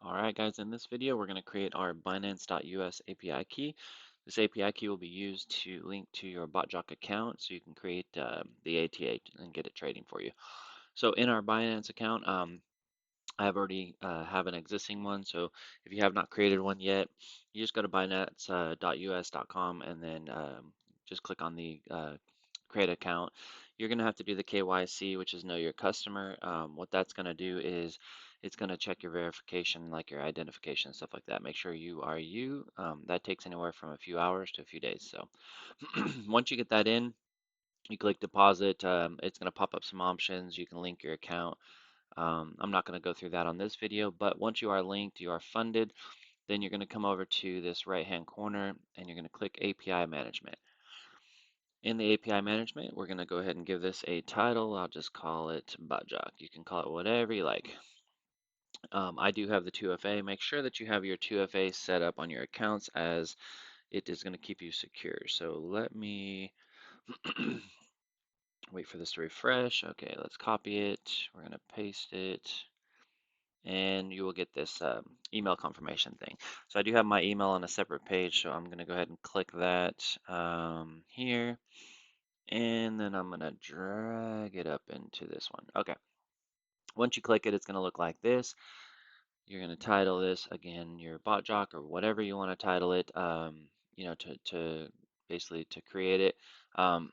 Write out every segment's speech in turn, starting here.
All right, guys, in this video, we're going to create our Binance.us API key. This API key will be used to link to your Botjok account so you can create the ATA and get it trading for you. So in our Binance account, I have already have an existing one. So if you have not created one yet, you just go to binance.us.com and then just click on the create account. You're going to have to do the KYC, which is know your customer. What that's going to do is it's going to check your verification, like your identification, stuff like that. Make sure you are you. That takes anywhere from a few hours to a few days. So once you get that in, you click deposit. It's going to pop up some options. You can link your account. I'm not going to go through that on this video, but once you are linked, you are funded, then you're going to come over to this right-hand corner and you're going to click API management. In the API management, we're going to go ahead and give this a title. I'll just call it Botjok. You can call it whatever you like. I do have the 2FA. Make sure that you have your 2FA set up on your accounts as it is going to keep you secure. So let me wait for this to refresh. Okay, let's copy it. We're going to paste it. And you will get this email confirmation thing. So I do have my email on a separate page, so I'm going to go ahead and click that here. And then I'm going to drag it up into this one. Okay. Once you click it, it's going to look like this. You're going to title this, again, your Botjok or whatever you want to title it, to basically to create it. And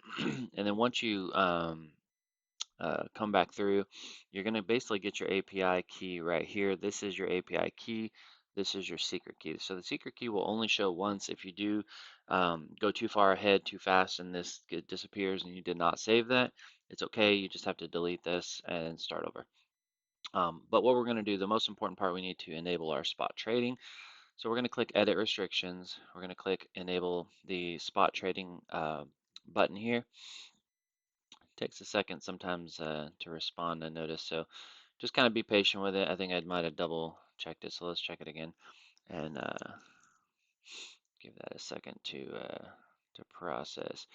then once you come back through, you're going to basically get your API key right here. This is your API key. This is your secret key. So the secret key will only show once. If you do go too far ahead, too fast, and this disappears and you did not save that, it's okay. You just have to delete this and start over. But what we're going to do, the most important part, we need to enable our spot trading. So we're going to click Edit Restrictions. We're going to click Enable the Spot Trading button here. Takes a second sometimes to respond, I notice. So just kind of be patient with it. I think I might have double checked it, so let's check it again and give that a second to process.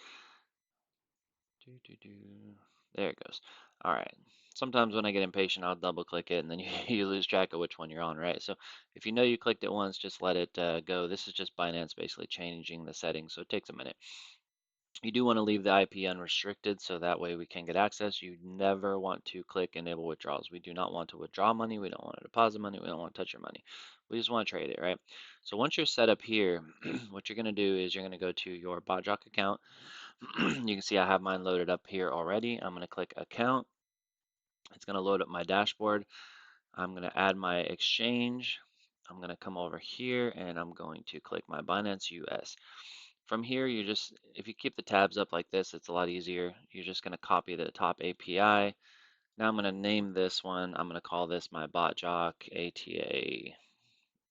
There it goes. All right. Sometimes when I get impatient, I'll double click it and then you lose track of which one you're on, right? So if you know you clicked it once, just let it go. This is just Binance basically changing the settings, so it takes a minute. You do want to leave the IP unrestricted so that way we can get access. You never want to click enable withdrawals. We do not want to withdraw money. We don't want to deposit money. We don't want to touch your money. We just want to trade it, right? So once you're set up here, what you're going to do is you're going to go to your Botjok account. You can see I have mine loaded up here already. I'm going to click account. It's going to load up my dashboard. I'm going to add my exchange. I'm going to come over here and I'm going to click my Binance US. From here, if you keep the tabs up like this, it's a lot easier. You're just going to copy the top API. Now I'm going to name this one. I'm going to call this my Botjok ATA,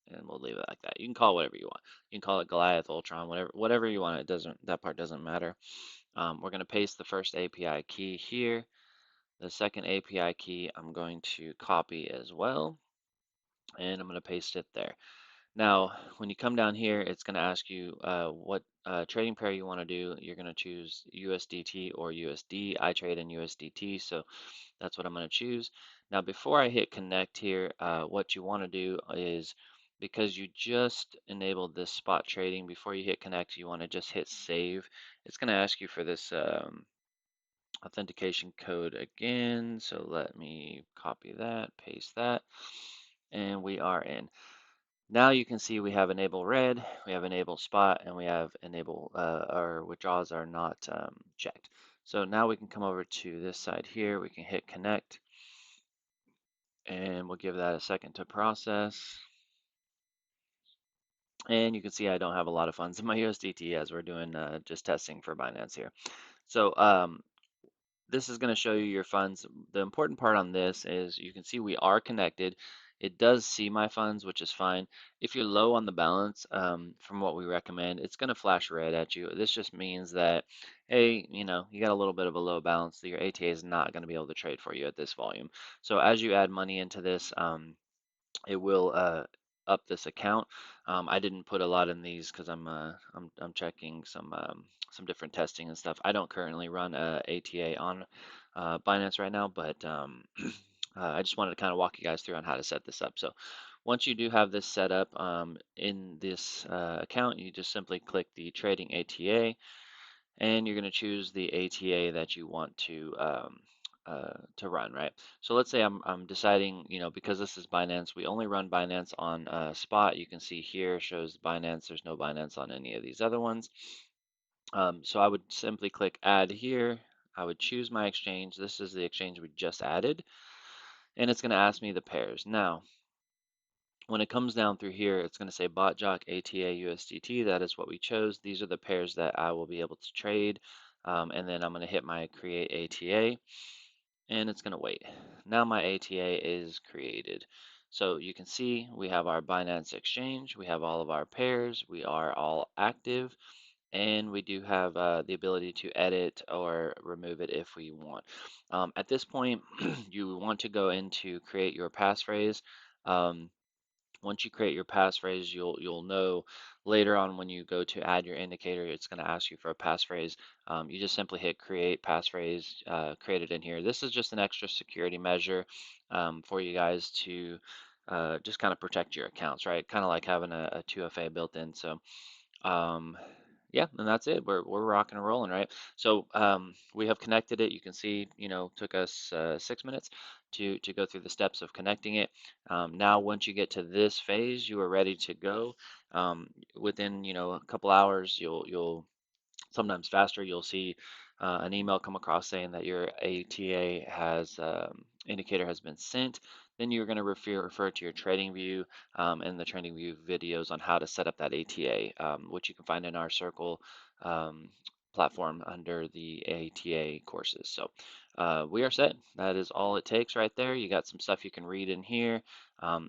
and we'll leave it like that. You can call it whatever you want. You can call it Goliath, Ultron, whatever you want. That part doesn't matter. We're going to paste the first API key here. The second API key I'm going to copy as well, and I'm going to paste it there. Now, when you come down here, it's going to ask you what trading pair you want to do. You're going to choose USDT or USD. I trade in USDT, so that's what I'm going to choose. Now, before I hit connect here, what you want to do is, because you just enabled this spot trading, before you hit connect, you want to just hit save. It's going to ask you for this authentication code again. So let me copy that, paste that, and we are in. Now you can see we have enable red, we have enable spot, and we have enable our withdrawals are not checked. So now we can come over to this side here. We can hit connect, and we'll give that a second to process. And you can see I don't have a lot of funds in my USDT as we're doing just testing for Binance here. So this is going to show you your funds. The important part on this is you can see we are connected. It does see my funds, which is fine. If you're low on the balance, from what we recommend, it's going to flash red at you. This just means that, hey, you got a little bit of a low balance. Your ATA is not going to be able to trade for you at this volume. So as you add money into this, it will up this account. I didn't put a lot in these because I'm checking some different testing and stuff. I don't currently run ATA on Binance right now, but I just wanted to kind of walk you guys through on how to set this up. So once you do have this set up in this account, you just simply click the trading ATA, and you're going to choose the ATA that you want to run, right? So let's say I'm deciding, because this is Binance, we only run Binance on spot. You can see here shows Binance. There's no Binance on any of these other ones. So I would simply click add here. I would choose my exchange. This is the exchange we just added, and it's going to ask me the pairs. Now, when it comes down through here, it's going to say Botjok, ATA, USDT. That is what we chose. These are the pairs that I will be able to trade. And then I'm going to hit my create ATA, and it's going to wait. Now my ATA is created. So you can see we have our Binance exchange. We have all of our pairs. We are all active. And we do have the ability to edit or remove it if we want. At this point, you want to go into create your passphrase. Um, Once you create your passphrase, you'll know later on when you go to add your indicator, it's going to ask you for a passphrase. You just simply hit create passphrase, create it in here. This is just an extra security measure for you guys to just kind of protect your accounts, right? Kind of like having a 2FA built in. So um, yeah, and that's it. We're rocking and rolling, right? So we have connected it. You can see, took us 6 minutes to go through the steps of connecting it. Now, once you get to this phase, you are ready to go. Within, a couple hours, you'll sometimes faster, you'll see an email come across saying that your ATA has indicator has been sent. Then you're going to refer to your trading view and the trading view videos on how to set up that ATA, which you can find in our Circle um, platform under the ATA courses. So we are set. That is all it takes right there. You got some stuff you can read in here.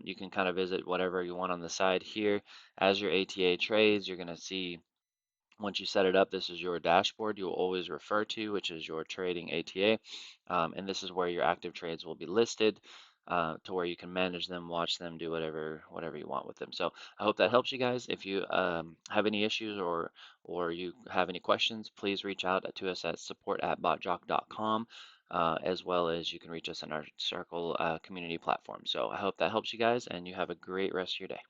You can kind of visit whatever you want on the side here. As your ATA trades, you're going to see once you set it up, this is your dashboard you'll always refer to, which is your trading ATA. And this is where your active trades will be listed to where you can manage them, watch them, do whatever you want with them. So I hope that helps you guys. If you have any issues or you have any questions, please reach out to us at support@botjok.com. As well as you can reach us in our Circle community platform. So I hope that helps you guys, and you have a great rest of your day.